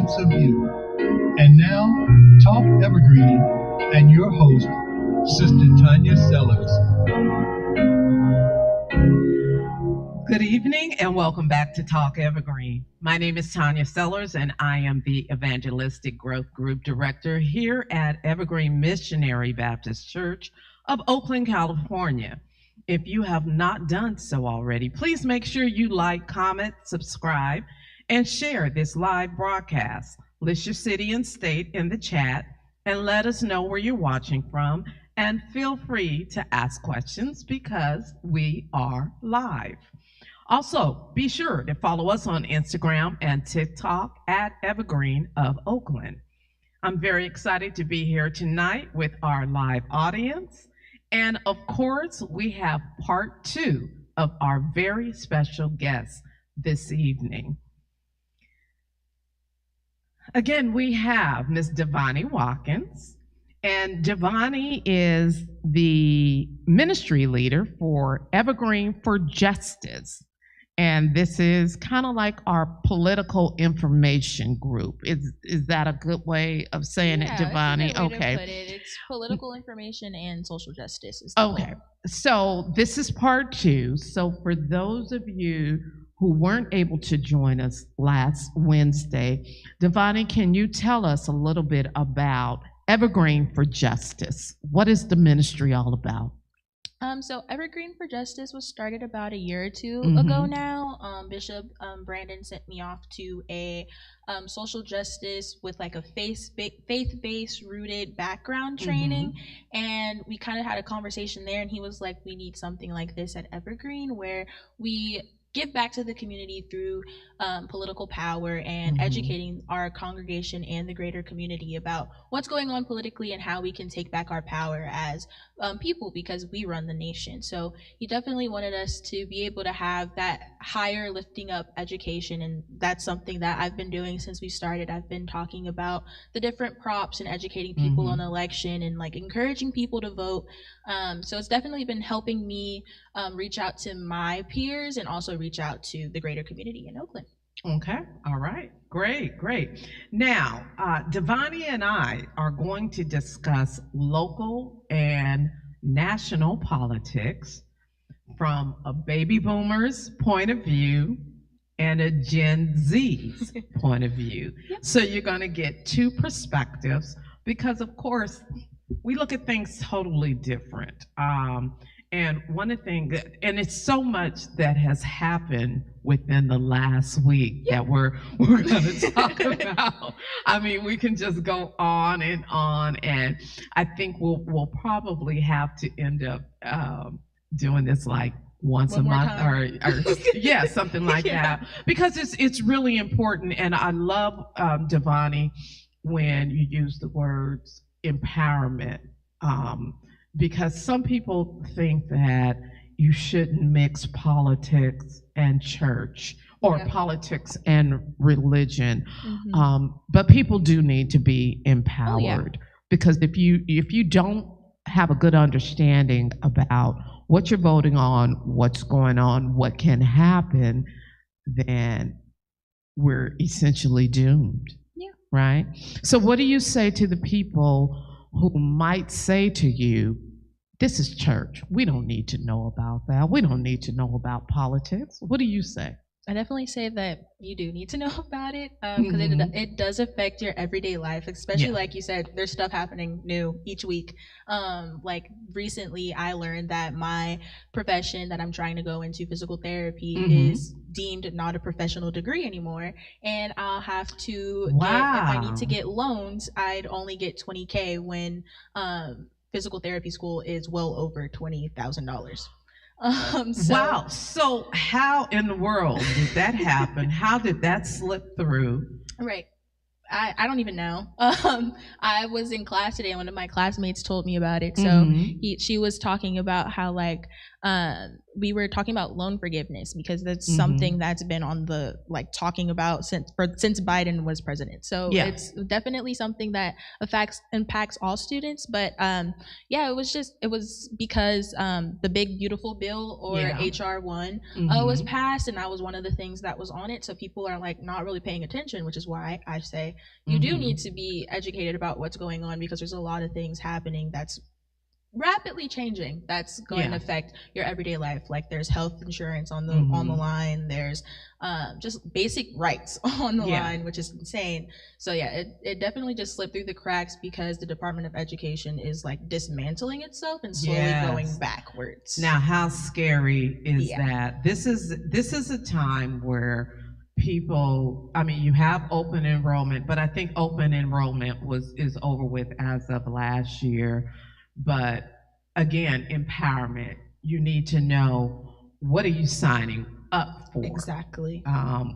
points of view. And now, Talk Evergreen and your host, Sister Tanya Sellers. Good evening and welcome back to Talk Evergreen. My name is Tanya Sellers and I am the Evangelistic Growth Group Director here at Evergreen Missionary Baptist Church of Oakland, California. If you have not done so already, please make sure you like, comment, subscribe, and share this live broadcast. List your city and state in the chat and let us know where you're watching from, and feel free to ask questions because we are live. Also, be sure to follow us on Instagram and TikTok at Evergreen of Oakland. I'm very excited to be here tonight with our live audience. And of course, we have part 2 of our very special guest this evening. Again, we have Ms. Devani Watkins. And Devani is the ministry leader for Evergreen for Justice. And this is kind of like our political information group. Is that a good way of saying it, Devani? That's a good way to put it. It's political information and social justice. Okay. So this is part 2. So for those of you who weren't able to join us last Wednesday, Devani, can you tell us a little bit about Evergreen for Justice? What is the ministry all about? So Evergreen for Justice was started about a year or two ago now. Bishop Brandon sent me off to a social justice with like a faith-based rooted background training. And we kind of had a conversation there, and he was like, we need something like this at Evergreen where we give back to the community through political power and educating our congregation and the greater community about what's going on politically and how we can take back our power as people, because we run the nation. So he definitely wanted us to be able to have that higher lifting up education, and that's something that I've been doing since we started. I've been talking about the different props and educating people on election and like encouraging people to vote. So it's definitely been helping me reach out to my peers and also reach out to the greater community in Oakland. Okay, all right, great. Now, Devani and I are going to discuss local and national politics from a baby boomer's point of view and a Gen Z's point of view. So you're going to get 2 perspectives because, of course, we look at things totally different. And one of the things, and it's so much that has happened within the last week that we're going to talk about. I mean, we can just go on, and I think we'll probably have to end up doing this like once a month or yeah, something like that, because it's really important. And I love, Devani, when you use the words empowerment. Because some people think that you shouldn't mix politics and church or politics and religion. But people do need to be empowered, because if you don't have a good understanding about what you're voting on, what's going on, what can happen, then we're essentially doomed. Right? So what do you say to the people who might say to you, this is church, we don't need to know about that, we don't need to know about politics? What do you say? I definitely say that you do need to know about it, because it does affect your everyday life, especially like you said, there's stuff happening new each week. Like recently I learned that my profession that I'm trying to go into, physical therapy, is deemed not a professional degree anymore, and I'll have to get, if I need to get loans, I'd only get $20,000 when physical therapy school is well over $20,000. Wow. So how in the world did that happen? How did that slip through? Right. I don't even know. I was in class today and one of my classmates told me about it. So she was talking about how like we were talking about loan forgiveness because that's Mhm. something that's been on the talking about since Biden was president. So Yeah. it's definitely something that impacts all students. But yeah, it was because the big beautiful bill, or Yeah. HR1, was passed, and that was one of the things that was on it. So people are not really paying attention, which is why I say you do Mhm. need to be educated about what's going on, because there's a lot of things happening that's rapidly changing that's going to Yeah. affect your everyday life. Like there's health insurance on the Mhm. line, there's just basic rights on the Yeah. line, which is insane. So yeah, it definitely just slipped through the cracks because the Department of Education is dismantling itself and slowly Yes. going backwards. Now, how scary is Yeah. that? This is a time where people, I mean, you have open enrollment, but I think open enrollment is over with as of last year. But again, empowerment. You need to know, what are you signing up for? Exactly.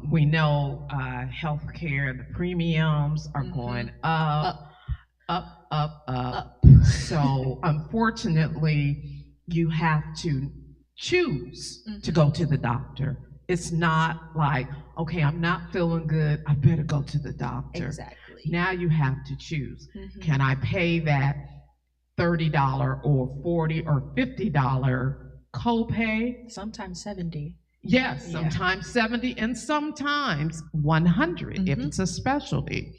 We know healthcare, the premiums are Mhm. going up. So unfortunately, you have to choose to go to the doctor. It's not like, okay, I'm not feeling good, I better go to the doctor. Exactly. Now you have to choose. Mhm. Can I pay that $30 or $40 or $50 copay? Sometimes 70. Yes, Yeah. sometimes 70 and sometimes 100 if Mhm. it's a specialty.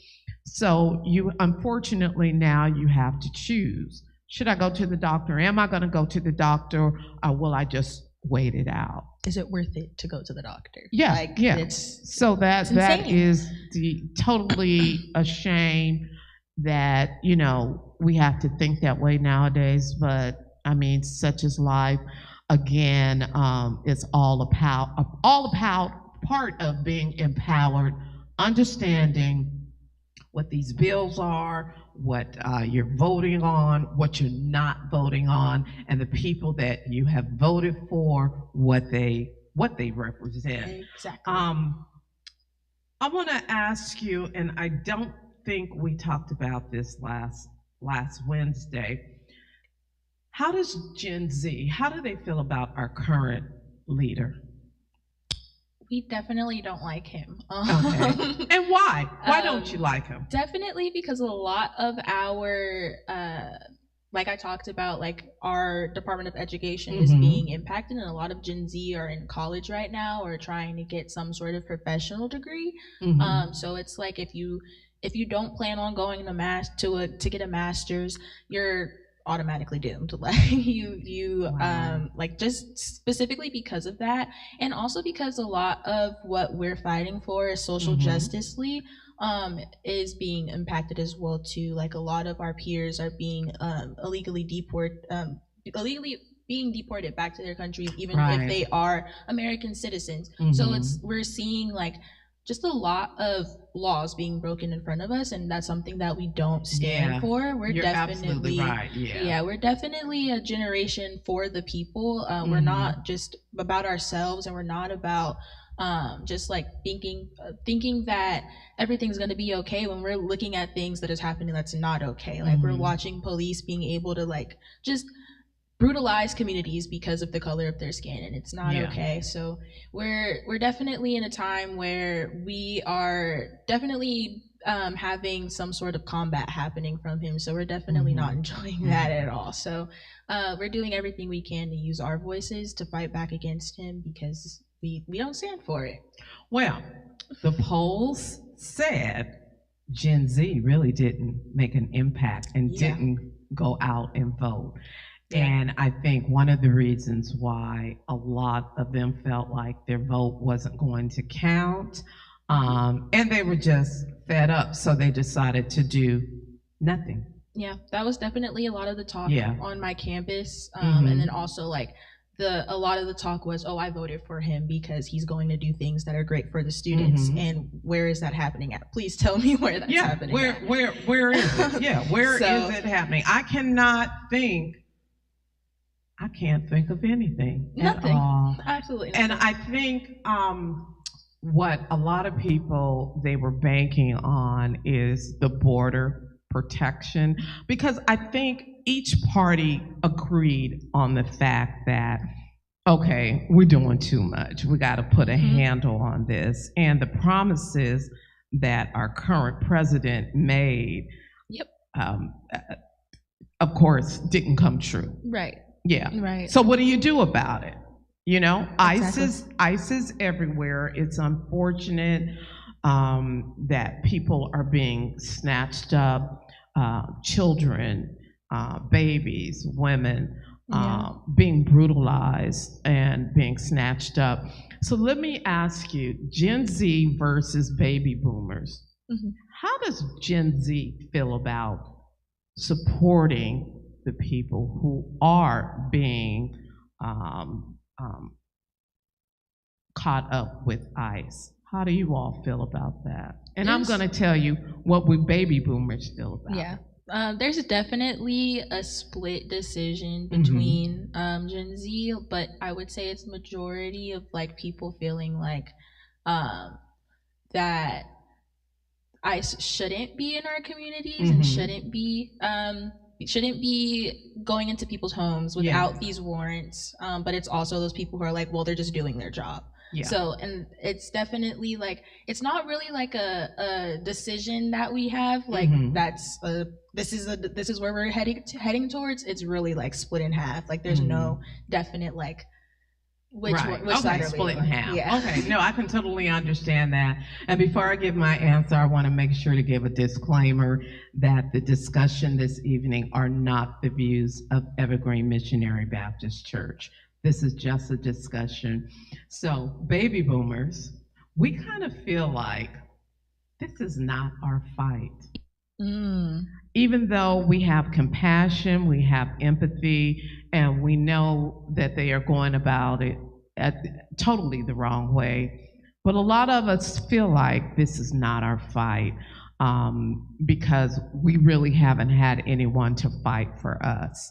So you, unfortunately, now you have to choose. Should I go to the doctor? Am I going to go to the doctor, or will I just wait it out? Is it worth it to go to the doctor? Yeah, yeah. It's So that insane. is totally a shame that, we have to think that way nowadays. But I mean, such is life. Again, it's all about part of being empowered, understanding what these bills are, what you're voting on, what you're not voting on, and the people that you have voted for, what they represent. Exactly. I want to ask you, and I don't think we talked about this last Wednesday. How does Gen Z, how do they feel about our current leader? We definitely don't like him. Okay. And why? Why don't you like him? Definitely because a lot of our, like I talked about, our Department of Education is Mhm. being impacted, and a lot of Gen Z are in college right now or trying to get some sort of professional degree. Mhm. So it's like if you don't plan on going to get a master's, you're automatically doomed. Wow. Just specifically because of that, and also because a lot of what we're fighting for is social Mhm. justice is being impacted as well too. Like a lot of our peers are being illegally being deported back to their countries, even Right. if they are American citizens. Mhm. So we're seeing just a lot of laws being broken in front of us, and that's something that we don't stand Yeah. for. We're You're absolutely definitely right. Yeah. we're definitely a generation for the people. We're Mhm. not just about ourselves, and we're not about just thinking that everything's going to be okay when we're looking at things that is happening that's not okay. We're Mhm. watching police being able to just brutalize communities because of the color of their skin, and it's not Yeah. okay. So we're definitely in a time where we are definitely having some sort of combat happening from him. So we're definitely not Mhm. enjoying that at all. So we're doing everything we can to use our voices to fight back against him because we don't stand for it. Well, the polls said Gen Z really didn't make an impact and Yeah. didn't go out and vote. Yeah. And I think one of the reasons why a lot of them felt like their vote wasn't going to count, and they were just fed up, so they decided to do nothing. Yeah, that was definitely a lot of the talk Yeah. on my campus, Mhm. and then also a lot of the talk was, oh, I voted for him because he's going to do things that are great for the students. Mhm. And where is that happening at? Please tell me where that's Yeah, happening where at. where is it? Yeah, where So- is it happening? I can't think of anything at Nothing. all. Absolutely And nothing. I think what a lot of people they were banking on is the border protection, because I think each party agreed on the fact that okay, we're doing too much. We got to put a Mhm. handle on this. And the promises that our current president made, Yep. um, of course, didn't come true. Right. Yeah. Right. So what do you do about it? You know, Exactly. ICE is everywhere. It's unfortunate that people are being snatched up, children, babies, women, Yeah. being brutalized and being snatched up. So let me ask you, Gen Z versus baby boomers. Mhm. How does Gen Z feel about supporting the people who are being caught up with ICE? How do you all feel about that? And I'm There's- going to tell you what we baby boomers feel about Yeah. it. There's definitely a split decision Mhm. between Gen Z, but I would say it's majority of like people feeling like um, that ICE shouldn't be in our communities and Mhm. shouldn't be going into people's homes without these warrants. But it's also those people who are like, well, they're just doing their job. Yeah. So, and it's definitely like, it's not really like a decision that we have, like Mhm. that's this is where we're heading towards. It's really like split in half. Like there's no definite like which Right. which side Okay, are we split in on? half. Yeah. Okay, no, I can totally understand that. And before I give my answer, I want to make sure to give a disclaimer that the discussion this evening are not the views of Evergreen Missionary Baptist Church. This is just a discussion. So, baby boomers, we kind of feel like this is not our fight. Mm. Even though we have compassion, we have empathy, and we know that they are going about it totally the wrong way. But a lot of us feel like this is not our fight because we really haven't had anyone to fight for us.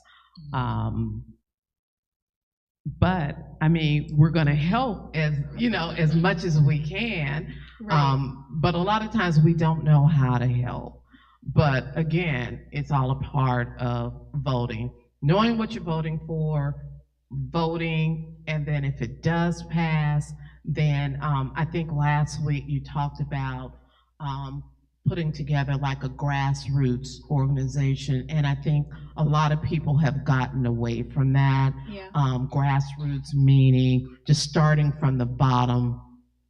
But I mean, we're going to help as as much as we can. Right. But a lot of times we don't know how to help. But again, it's all a part of voting, knowing what you're voting for, voting, and then if it does pass, then I think last week you talked about putting together like a grassroots organization, and I think a lot of people have gotten away from that. Yeah. Grassroots meaning just starting from the bottom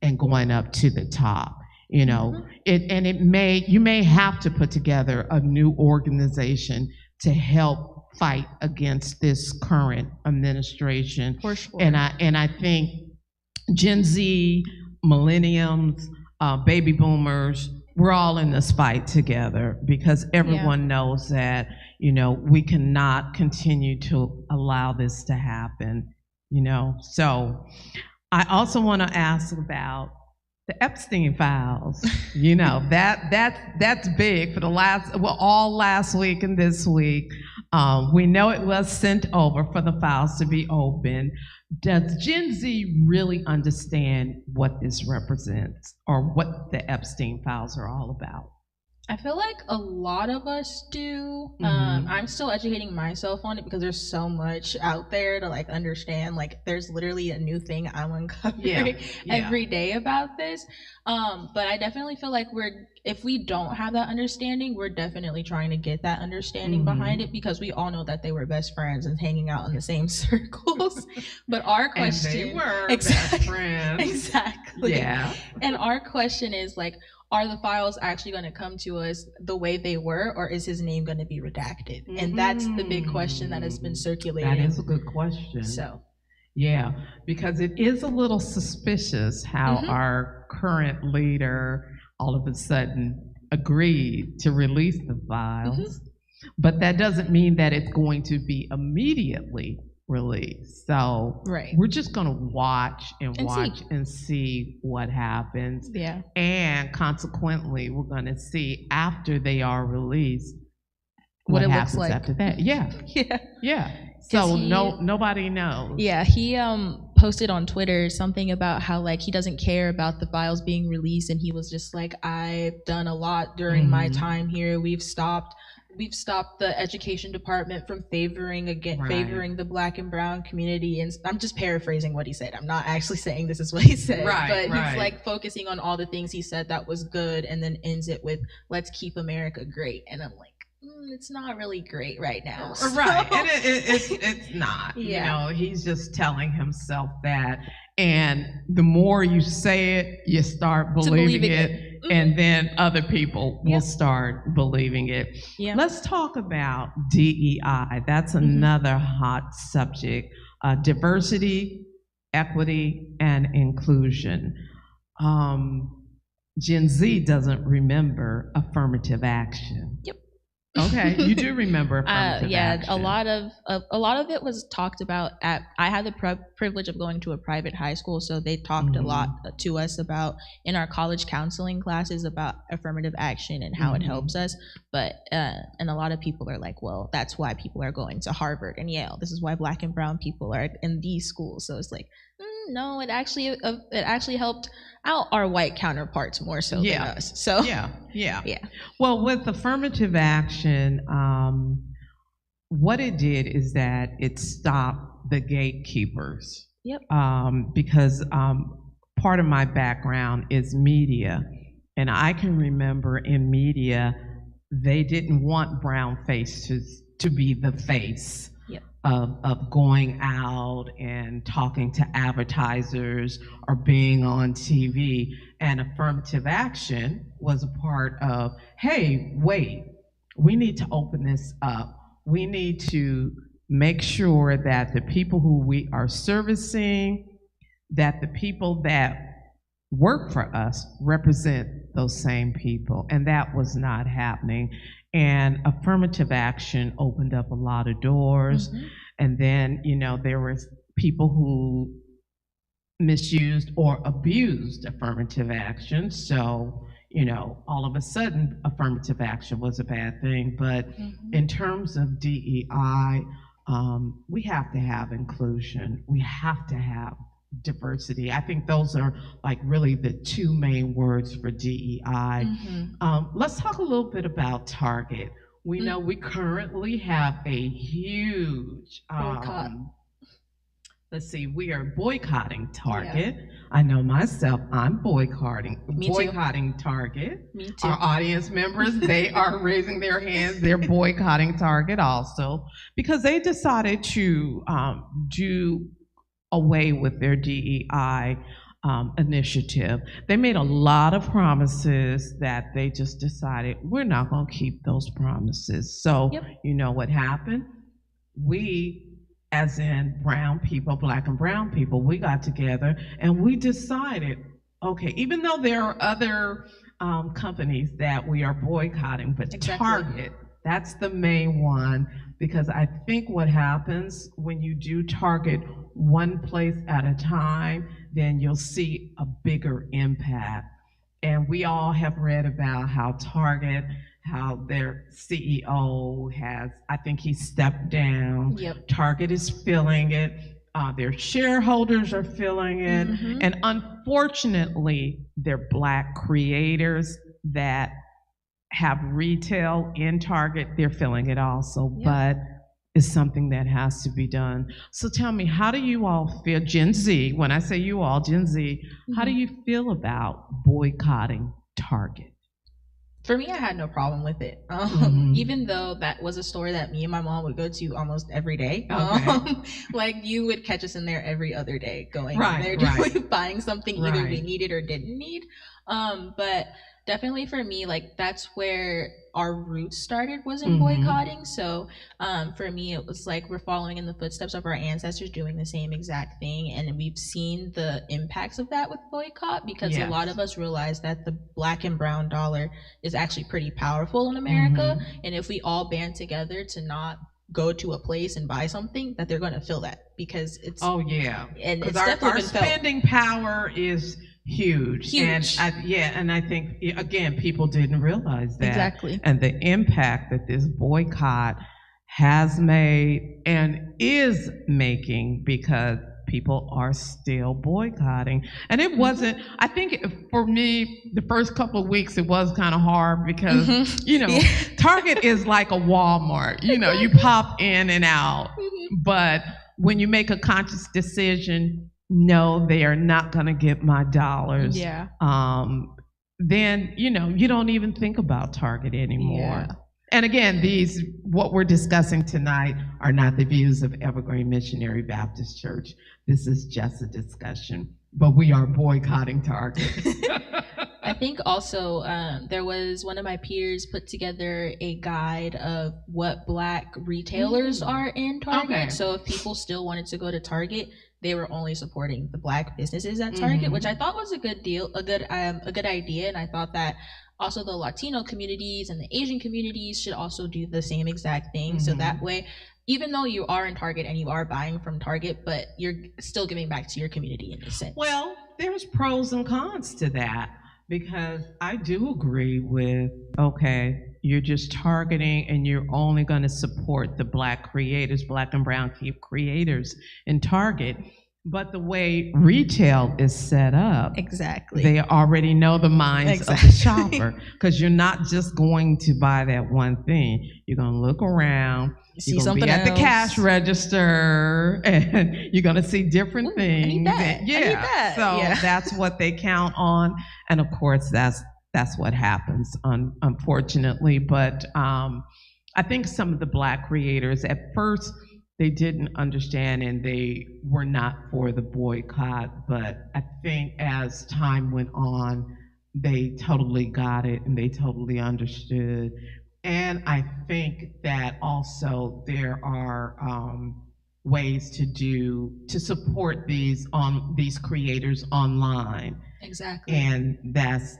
and going up to the top. You know, you may have to put together a new organization to help fight against this current administration. For sure. And I think Gen Z, millenniums, baby boomers, we're all in this fight together because everyone knows that, we cannot continue to allow this to happen, So I also want to ask about the Epstein files. That's big for all last week and this week. We know it was sent over for the files to be opened. Does Gen Z really understand what this represents or what the Epstein files are all about? I feel like a lot of us do. I'm still educating myself on it because there's so much out there to like understand. Like there's literally a new thing I'm uncovering every day about this. But I definitely feel like if we don't have that understanding, we're definitely trying to get that understanding behind it because we all know that they were best friends and hanging out in the same circles. But our question, and they were exactly, best friends. Exactly. Yeah. And our question is like, are the files actually going to come to us the way they were, or is his name going to be redacted? And that's the big question that has been circulating. That is a good question. So, yeah, because it is a little suspicious how our current leader all of a sudden agreed to release the files, but that doesn't mean that it's going to be immediately released. So we're just going to watch and see what happens. Yeah. And consequently, we're going to see after they are released what it happens looks like after that. Yeah. Yeah. Yeah. So nobody knows. Yeah, he posted on Twitter something about how like he doesn't care about the files being released, and he was just like, I've done a lot during my time here. We've stopped we've stopped the education department from favoring the Black and brown community. And I'm just paraphrasing what he said. I'm not actually saying this is what he said, but he's like focusing on all the things he said that was good, and then ends it with "Let's keep America great." And I'm like, it's not really great right now. So. Right, and it's not. Yeah. He's just telling himself that, and the more you say it, you start believing it. And then other people will start believing it. Yeah. Let's talk about DEI. That's another hot subject. Diversity, equity, and inclusion. Gen Z doesn't remember affirmative action. Yep. Okay, you do remember affirmative action. A lot of it was talked about at. I had the privilege of going to a private high school, so they talked a lot to us about in our college counseling classes about affirmative action and how it helps us. But and a lot of people are like, well, that's why people are going to Harvard and Yale. This is why Black and brown people are in these schools. So it's like, no, it actually helped out our white counterparts more so than us. So yeah. Well, with affirmative action, what it did is that it stopped the gatekeepers. Yep. Because part of my background is media, and I can remember in media they didn't want brown faces to be the face. Of going out and talking to advertisers or being on TV. And affirmative action was a part of, hey, wait, we need to open this up. We need to make sure that the people who we are servicing, that the people that work for us represent those same people. And that was not happening. And affirmative action opened up a lot of doors. And then, there were people who misused or abused affirmative action. So, all of a sudden, affirmative action was a bad thing. But in terms of DEI, we have to have inclusion. We have to have diversity. I think those are like really the two main words for DEI. Let's talk a little bit about Target. We know we currently have a huge boycott. We are boycotting Target. I know myself, I'm boycotting Target. Me too. Our audience members, they are raising their hands. They're boycotting Target also because they decided to do away with their DEI initiative. They made a lot of promises that they just decided we're not going to keep those promises. So you know what happened? We, as in brown people, Black and brown people, we got together and we decided, okay, even though there are other companies that we are boycotting, but Target, that's the main one, because I think what happens when you do target one place at a time, then you'll see a bigger impact. And we all have read about how Target, how their CEO has, I think he stepped down. Target is feeling it. Their shareholders are feeling it. And unfortunately, they're Black creators that have retail in Target, they're feeling it also, but it's something that has to be done. So tell me, how do you all feel, Gen Z, when I say you all, Gen Z, how do you feel about boycotting Target? For me, I had no problem with it. Even though that was a store that me and my mom would go to almost every day. Like you would catch us in there every other day going in there buying something either we needed or didn't need. But definitely for me, like that's where our roots started, was in boycotting. So for me, it was like we're following in the footsteps of our ancestors doing the same exact thing. And we've seen the impacts of that with boycott, because a lot of us realize that the Black and brown dollar is actually pretty powerful in America. And if we all band together to not go to a place and buy something, that they're going to feel that, because it's and it's definitely our spending power is huge. And I think again, people didn't realize that and the impact that this boycott has made and is making, because people are still boycotting. And it wasn't, I think for me, the first couple of weeks, it was kind of hard because, you know, Target is like a Walmart. You know, you pop in and out. But when you make a conscious decision, no, they are not going to get my dollars. Yeah. Then, you know, you don't even think about Target anymore. Yeah. And again, what we're discussing tonight are not the views of Evergreen Missionary Baptist Church. This is just a discussion, but we are boycotting Target. I think also there was one of my peers put together a guide of what Black retailers are in Target. Okay. So if people still wanted to go to Target, they were only supporting the Black businesses at Target, which I thought was a good deal, a good idea, and I thought that also the Latino communities and the Asian communities should also do the same exact thing. So that way, even though you are in Target and you are buying from Target, but you're still giving back to your community in a sense. Well, there's pros and cons to that, because I do agree with, okay, you're just targeting and you're only going to support the Black creators, Black and brown creators in Target. But the way retail is set up, Exactly. they already know the minds of the shopper, because you're not just going to buy that one thing. You're going to look around, See you're going to something be at the else. cash register, and you're going to see different Ooh, I need things. that. I need that. So Yeah. that's what they count on. And of course, that's what happens, unfortunately. But I think some of the Black creators, at first, they didn't understand and they were not for the boycott. But I think as time went on, they totally got it and they totally understood. And I think that also there are ways to support these creators online. Exactly. And that's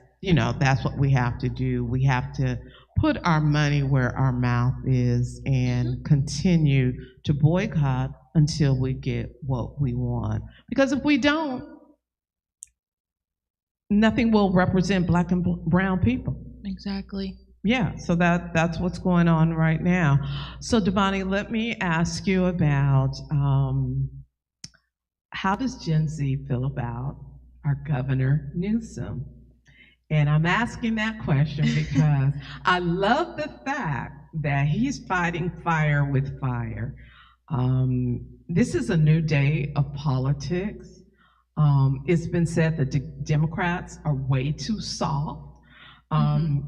what we have to do. We have to put our money where our mouth is and continue to boycott until we get what we want. Because if we don't, nothing will represent Black and brown people. Exactly. Yeah, so that's what's going on right now. So Devani, let me ask you about how does Gen Z feel about our Governor Newsom? And I'm asking that question because I love the fact that he's fighting fire with fire. This is a new day of politics. It's been said that the Democrats are way too soft.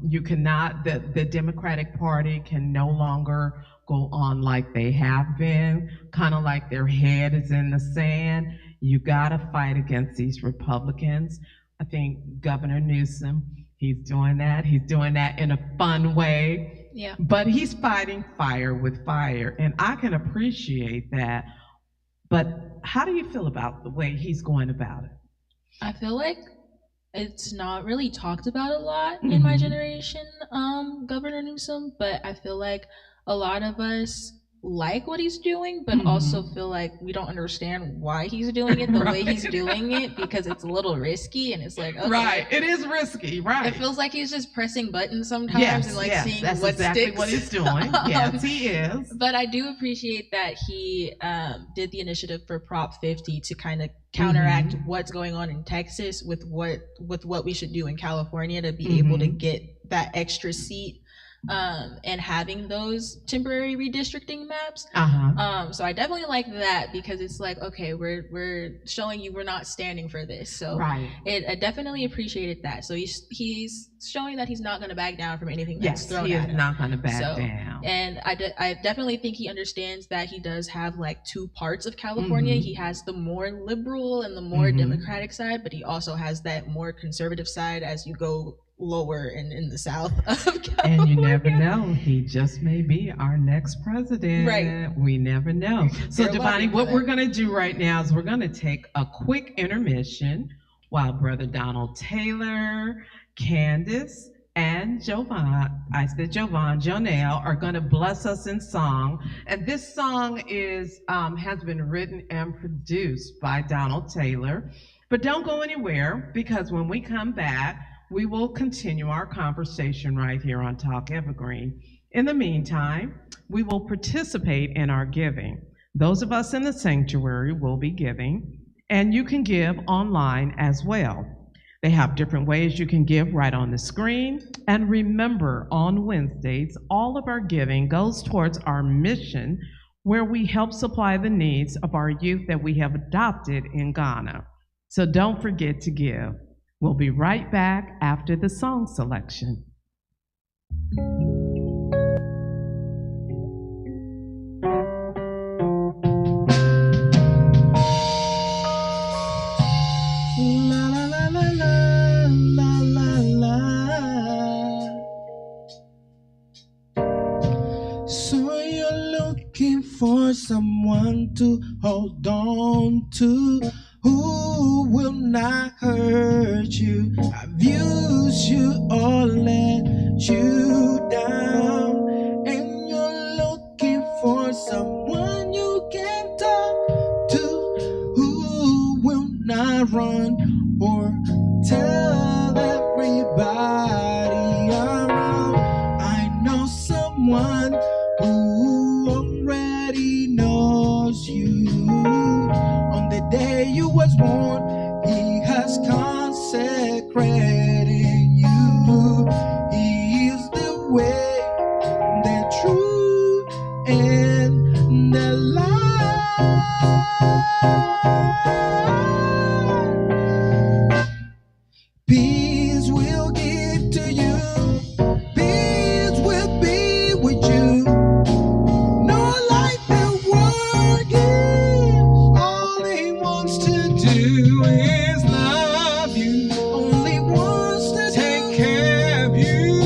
You cannot, the Democratic Party can no longer go on like they have been, kind of like their head is in the sand. You gotta fight against these Republicans. I think Governor Newsom, he's doing that. He's doing that in a fun way. Yeah. But he's fighting fire with fire, and I can appreciate that. But how do you feel about the way he's going about it? I feel like it's not really talked about a lot in my generation, Governor Newsom, but I feel like a lot of us like what he's doing, but also feel like we don't understand why he's doing it the way he's doing it, because it's a little risky, and it's like, okay, Right, it is risky, right. it feels like he's just pressing buttons sometimes and like seeing that's what exactly sticks. what he's doing. Yes, he is. But I do appreciate that he did the initiative for Prop 50 to kind of counteract what's going on in Texas with what we should do in California to be able to get that extra seat, and having those temporary redistricting maps. So I definitely like that, because it's like, okay, we're showing you we're not standing for this. So Right. I definitely appreciated that. So he's showing that he's not going to back down from anything that's Yes, thrown he at is him. not going to back down. And I definitely think he understands that he does have like two parts of California. He has the more liberal and the more democratic side, but he also has that more conservative side as you go lower in the south of California. And you never know, he just may be our next president. Right. We never know. So They're Devani, lobbying what for we're that. going to do right now is we're going to take a quick intermission while Brother Donald Taylor, Candace, and Jovan, Jonelle are going to bless us in song. And this song has been written and produced by Donald Taylor. But don't go anywhere, because when we come back, we will continue our conversation right here on Talk Evergreen. In the meantime, we will participate in our giving. Those of us in the sanctuary will be giving, and you can give online as well. They have different ways you can give right on the screen. And remember, on Wednesdays, all of our giving goes towards our mission where we help supply the needs of our youth that we have adopted in Ghana. So don't forget to give. We'll be right back after the song selection. For someone to hold on to who will not hurt you. I've used you or let you down, and you're looking for someone you can talk to who will not run or tell everybody around. I know someone who already knows you. On the day you was born, he has consecrated you. He is the way, the truth, and the life. Peace will give to you. Peace will be with you. Do is love you, only wants to take care of you.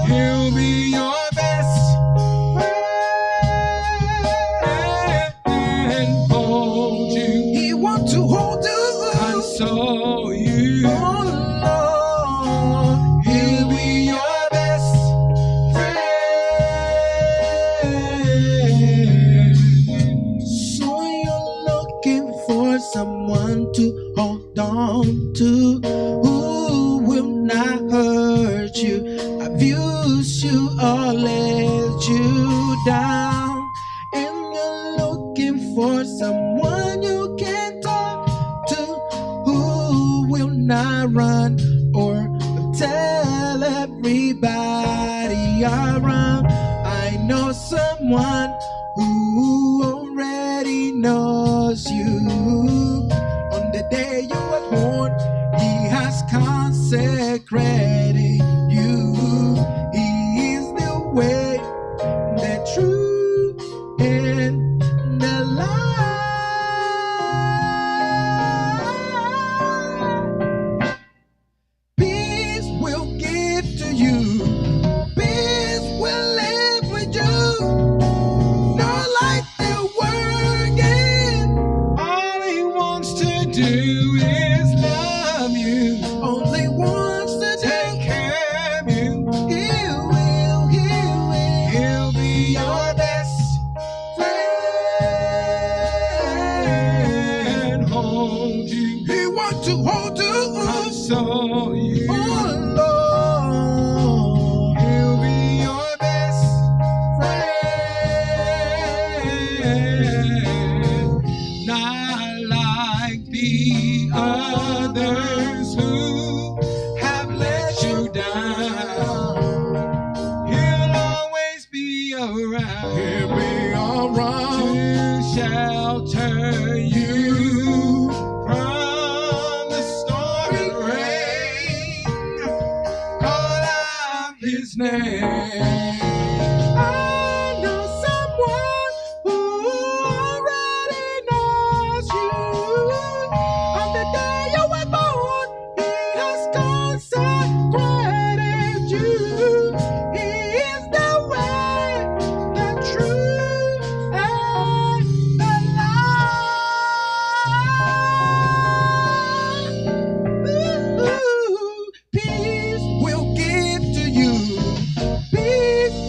He'll be your best friend and hold you. He wants to hold you, console you. Oh Lord, he'll be your best friend. So you're looking for someone to hold on to who will not hurt you. I've used you or let you down, and you're looking for someone you can talk to who will not run or tell everybody around. I know someone who already knows you. On the day you were born, he has consecrated you. He is the way, the truth, and the life. Peace will give to you. Peace will live with you. Do is love you, only wants to take care of you. He'll be your best friend. Hold you, he wants to hold you, console you. Oh Lord, he'll be your best friend. Not like the others who have let you down. He'll always be around. He'll be around to shelter you from the storm and rain. Call out his name. I know someone who already knows you. On the day you were born, he has consecrated you. He is the way, the truth, and the life. Ooh, peace will give to you. Peace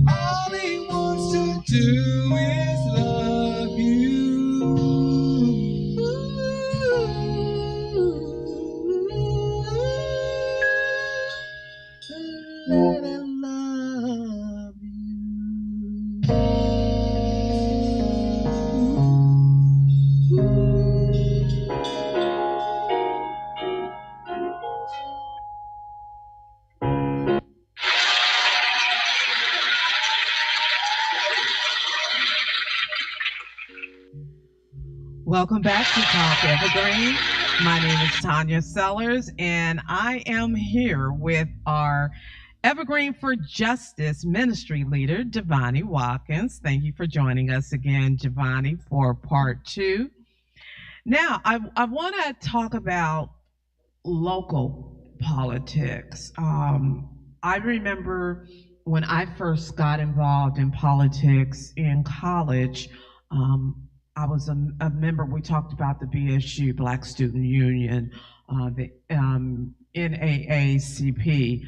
All he wants to do is love you. Let him love Welcome back to Talk Evergreen. My name is Tanya Sellers, and I am here with our Evergreen for Justice ministry leader, Devani Watkins. Thank you for joining us again, Devani, for part 2. Now, I want to talk about local politics. I remember when I first got involved in politics in college, I was a member, we talked about the BSU, Black Student Union, the NAACP.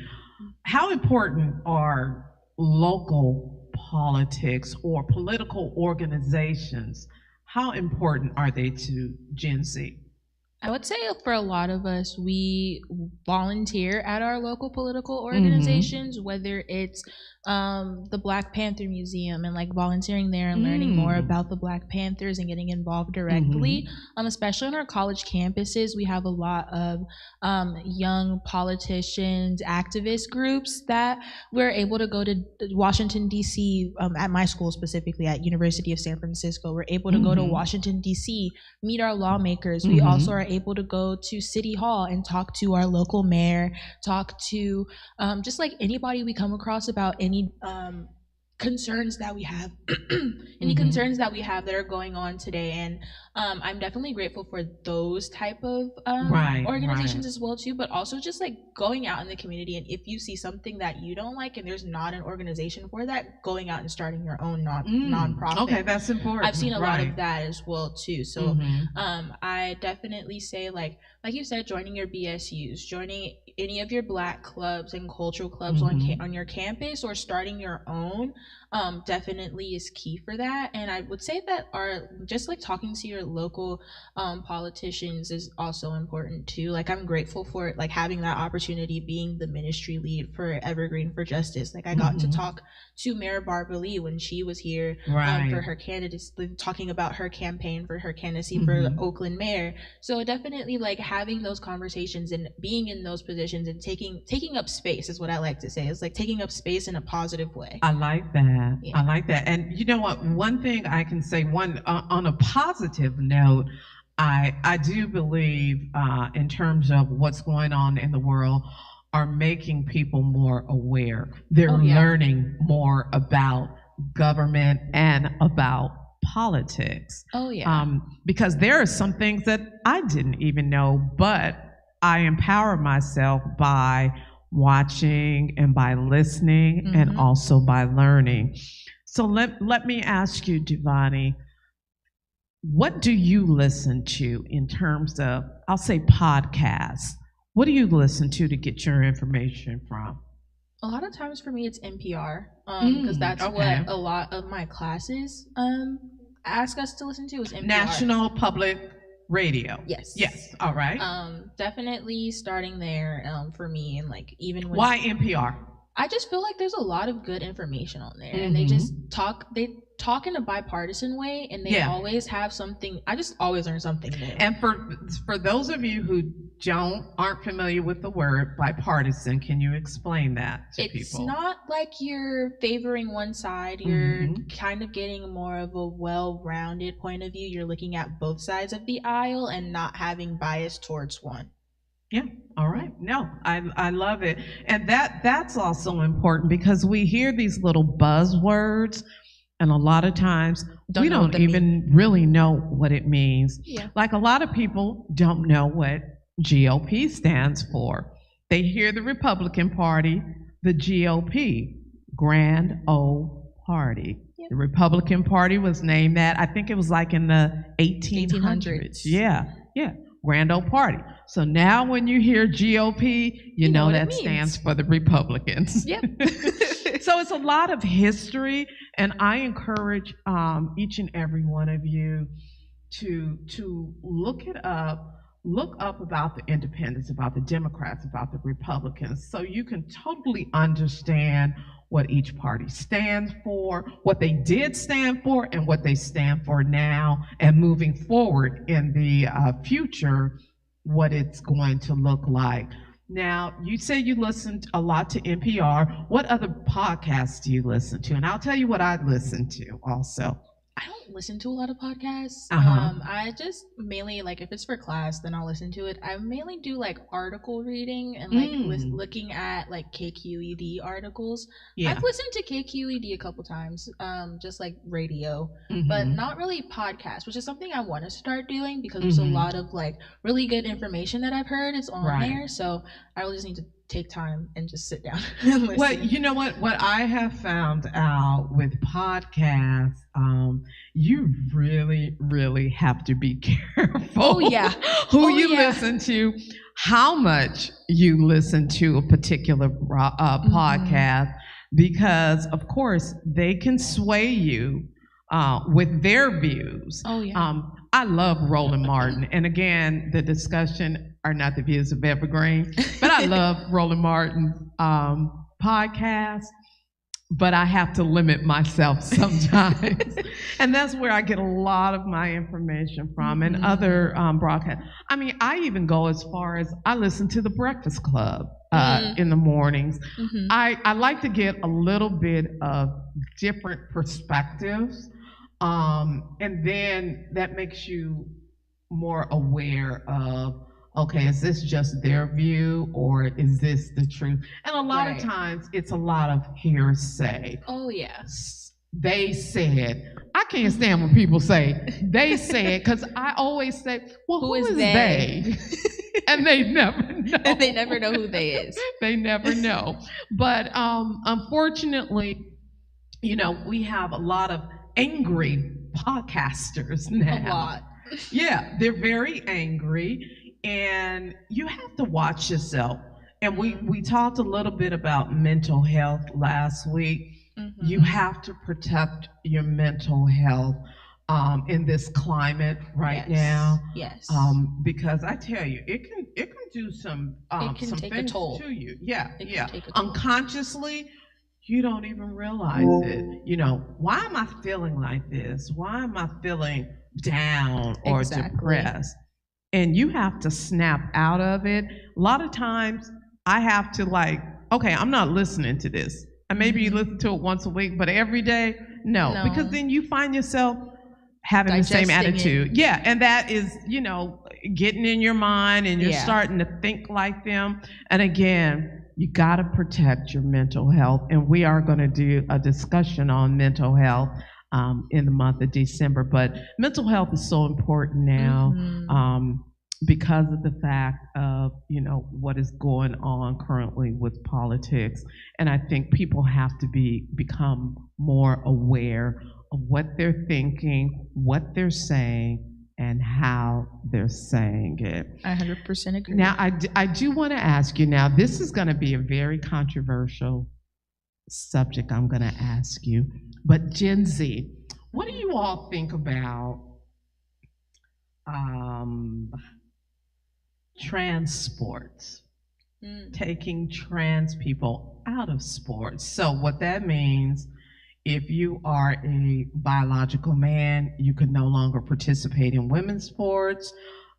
How important are local politics or political organizations? How important are they to Gen Z? I would say for a lot of us, we volunteer at our local political organizations, whether it's the Black Panther Museum and like volunteering there and learning more about the Black Panthers and getting involved directly. Especially on our college campuses, we have a lot of young politicians, activist groups that we're able to go to Washington, D.C., at my school specifically, at University of San Francisco. We're able to go to Washington, D.C., meet our lawmakers. We also are able to go to City Hall and talk to our local mayor, talk to just like anybody we come across about any concerns that we have, concerns that we have that are going on today. And I'm definitely grateful for those type of organizations as well too, but also just like going out in the community, and if you see something that you don't like and there's not an organization for that, going out and starting your own nonprofit. Okay, that's important. I've seen a lot of that as well too. So I definitely say like you said, joining your BSUs, joining any of your Black clubs and cultural clubs on your campus, or starting your own, definitely is key for that. And I would say that just like talking to your local politicians is also important too. Like I'm grateful for like having that opportunity, being the ministry lead for Evergreen for Justice. Like I got to talk to Mayor Barbara Lee when she was here for her candidacy, talking about her campaign for her candidacy for Oakland mayor. So definitely like having those conversations and being in those positions and taking up space is what I like to say. It's like taking up space in a positive way. I like that. Yeah. I like that. And you know what? One thing I can say, on a positive note, I do believe in terms of what's going on in the world, are making people more aware. They're learning more about government and about politics. Because there are some things that I didn't even know, but I empower myself by watching and by listening and also by learning. So let me ask you, Devani, what do you listen to in terms of, I'll say, podcasts? What do you listen to get your information from? A lot of times for me, it's NPR, because that's what a lot of my classes ask us to listen to is NPR. National Public Radio. Yes. Yes. All right. Definitely starting there for me, and like even when why NPR? I just feel like there's a lot of good information on there, and they just talk in a bipartisan way, and they always have something. I just always learn something new. And for those of you who aren't familiar with the word bipartisan, can you explain that to people? It's not like you're favoring one side. You're kind of getting more of a well-rounded point of view. You're looking at both sides of the aisle and not having bias towards one. Yeah. All right. No, I love it. And that's also important, because we hear these little buzzwords, and a lot of times we don't even really know what it means. Yeah. Like a lot of people don't know what GOP stands for. They hear the Republican Party, the GOP, Grand Old Party. Yep. The Republican Party was named that, I think it was like in the 1800s. Yeah. Grand Old Party. So now when you hear GOP, you know that stands for the Republicans. Yep. So it's a lot of history, and I encourage each and every one of you to look it up. Look up about the independents, about the Democrats, about the Republicans, so you can totally understand what each party stands for, what they did stand for, and what they stand for now, and moving forward in the future, what it's going to look like. Now, you say you listened a lot to NPR. What other podcasts do you listen to? And I'll tell you what I listen to also. I don't listen to a lot of podcasts. Uh-huh. I just mainly, like, if it's for class, then I'll listen to it. I mainly do like article reading and like looking at like KQED articles. Yeah. I've listened to KQED a couple times, just like radio, but not really podcasts, which is something I want to start doing because there's a lot of like really good information that I've heard is on there. So I really just need to take time and just sit down and listen. Well, you know what I have found out with podcasts, you really have to be careful. Oh yeah. Who you listen to, how much you listen to a particular podcast, because of course they can sway you with their views. Oh yeah. I love Roland Martin, and again, the discussion are not the views of Evergreen, but I love Roland Martin's podcast, but I have to limit myself sometimes. And that's where I get a lot of my information from, and other broadcasts. I mean, I even go as far as I listen to The Breakfast Club in the mornings. I like to get a little bit of different perspectives, and then that makes you more aware of, okay, is this just their view or is this the truth? And a lot of times it's a lot of hearsay. Oh yeah. They said. I can't stand when people say they said, because I always say, well, who is they? And they never know. And they never know who they is. They never know. But unfortunately, you know, we have a lot of angry podcasters now. A lot. Yeah, they're very angry. And you have to watch yourself. And we talked a little bit about mental health last week. You have to protect your mental health in this climate right now. Yes. Because I tell you, it can do some it can some take things a toll. to you. Yeah, It can yeah. take a toll. Unconsciously, you don't even realize it. You know, why am I feeling like this? Why am I feeling down or depressed? And you have to snap out of it. A lot of times I have to like, okay, I'm not listening to this. And maybe you listen to it once a week, but every day, no. Because then you find yourself having Digesting the same attitude. it. Yeah, and that is, you know, getting in your mind, and you're starting to think like them. And again, you got to protect your mental health. And we are going to do a discussion on mental health in the month of December. But mental health is so important now because of the fact of, you know, what is going on currently with politics. And I think people have to become more aware of what they're thinking, what they're saying, and how they're saying it. I 100% agree. Now, I do want to ask you now, this is going to be a very controversial subject I'm going to ask you, but Gen Z, what do you all think about trans sports? Taking trans people out of sports. So what that means, if you are a biological man, you could no longer participate in women's sports.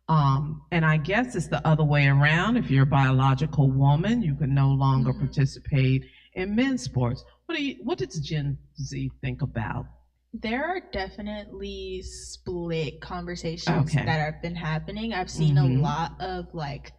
And I guess it's the other way around. If you're a biological woman, you can no longer participate in men's sports. What does Gen Z think about? There are definitely split conversations that have been happening. I've seen a lot of like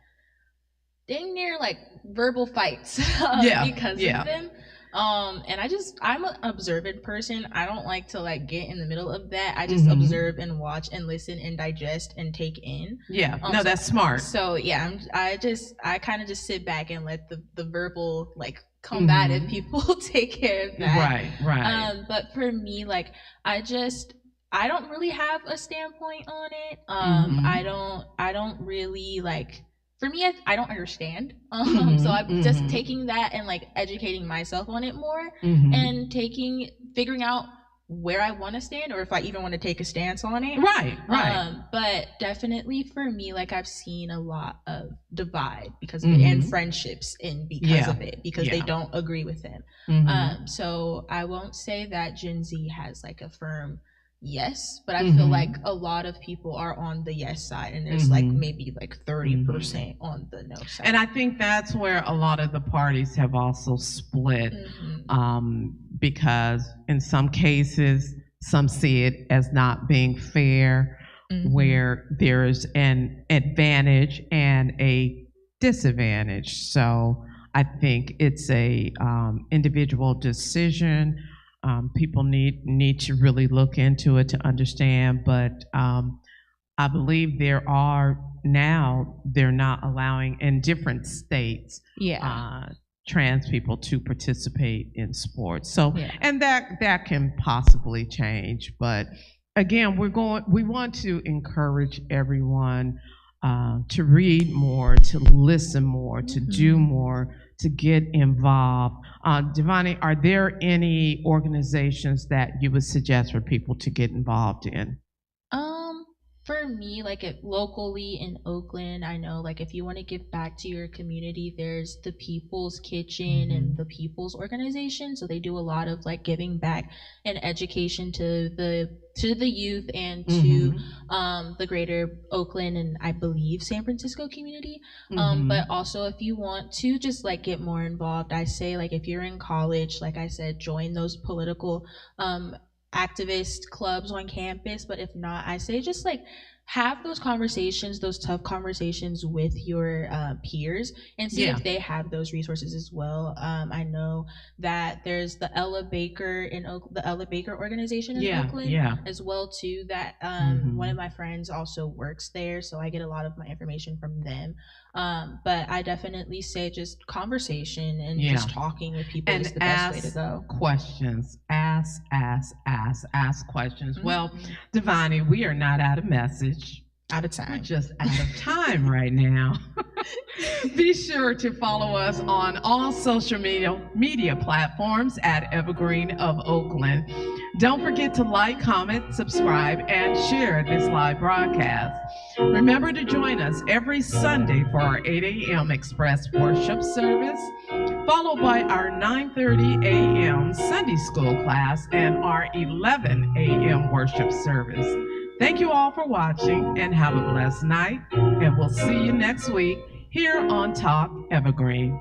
dang near like verbal fights because of them. And I'm an observant person. I don't like to like get in the middle of that. I just observe and watch and listen and digest and take in. Yeah, no, that's smart. So yeah, I kind of just sit back and let the verbal like combative people take care of that. Right. But for me, like I don't really have a standpoint on it. I don't really like for me, I don't understand. Mhm, So I'm just mhm. taking that and like educating myself on it more, Mhm. and figuring out where I want to stand, or if I even want to take a stance on it. Right, right. But definitely for me, like I've seen a lot of divide because of it, and Mhm. friendships because Yeah, of it, because they yeah. don't agree with him. Mhm. So I won't say that Gen Z has like a firm yes, but I feel like a lot of people are on the yes side, and there's like Mhm. maybe like 30% on the no side. And I think that's where a lot of the parties have also split, because in some cases, some see it as not being fair, where there's an advantage and a disadvantage. So I think it's a individual decision. People need to really look into it to understand, but I believe they're not allowing in different states trans people to participate in sports. So and that can possibly change. But again, we want to encourage everyone to read more, to listen more, to do more, to get involved. Devani, are there any organizations that you would suggest for people to get involved in? For me, like locally in Oakland, I know like if you want to give back to your community, there's the People's Kitchen and the People's Organization. So they do a lot of like giving back and education to the youth and to the greater Oakland and I believe San Francisco community. But also if you want to just like get more involved, I say like if you're in college, like I said, join those political activist clubs on campus. But if not, I say just like have those conversations, those tough conversations with your peers, and see if they have those resources as well. I know that there's the Ella Baker the Ella Baker organization in Oakland as well too, that one of my friends also works there, so I get a lot of my information from them. But I definitely say just conversation and just talking with people is the best way to go. Questions. Ask questions. Well, Devani, we are not out of message. Out of time. We're just out of time right now. Be sure to follow us on all social media platforms at Evergreen of Oakland. Don't forget to like, comment, subscribe, and share this live broadcast. Remember to join us every Sunday for our 8 a.m. Express Worship Service, followed by our 9:30 a.m. Sunday School class and our 11 a.m. Worship Service. Thank you all for watching and have a blessed night, and we'll see you next week here on Talk Evergreen.